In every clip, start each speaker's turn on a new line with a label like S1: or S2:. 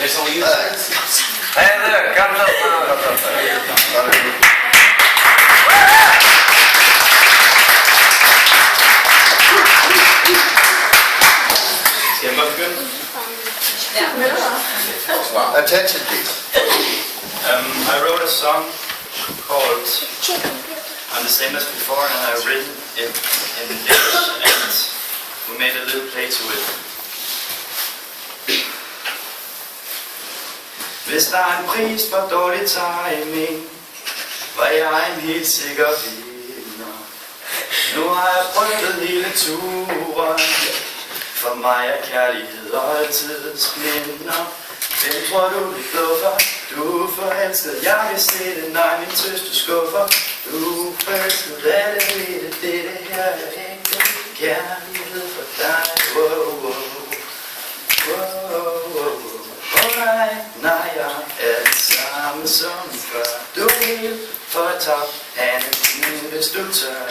S1: There's only you.
S2: Hey there, come up.
S1: Skal jeg bare begynde?
S3: Attention, please.
S1: I wrote a song called I'm the Same as Before, and I've written it in English, and we made a little play to it. Hvis der er en pris for dårlig timing, var jeg en helt sikker vinder. Nu har jeg prøvet hele turen. For mig er kærlighed altid minder. Hvem tror du det bluffer? Du er forelsket, jeg vil se det. Nej, min tøs, du skuffer. Du er forelsket, lad det vide. Det her er ægte kærlighed for dig. Wow, wow, wow, wow. Nej, nej, jeg er det samme som før. Du vil for top, han er din, hvis du tør.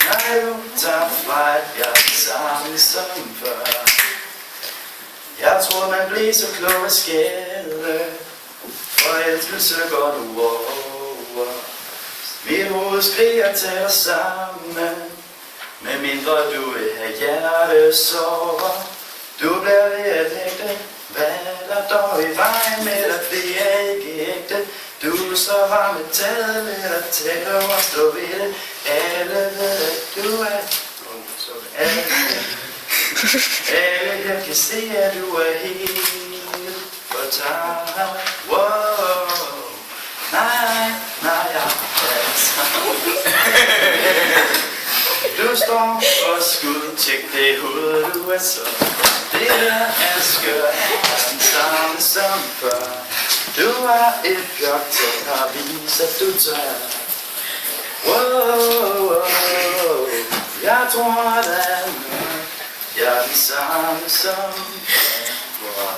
S1: Nej, du tager fejl, jeg er det samme som før. Jeg tror, man bliver så klog af skælde. Forelskelse går du over. Mit hoved skriger til dig sammen. Med mindre du vil have hjertesorger. Du bliver ved at lægge. Hvad er der dog i vejen med dig? Det er ikke ægte. Du står varm med taget ved dig. Tæt over, stå ved det. Alle ved at du er. Alle her kan se at du er helt fortaget. Wow. Nej, nej, jeg er det samme. Du står for skud, tjek det hoved, du er så. Det der er skørt, er den samme som før. Du er et godt til at vise, at du tør. Wow, jeg tror, at jeg er den samme som før.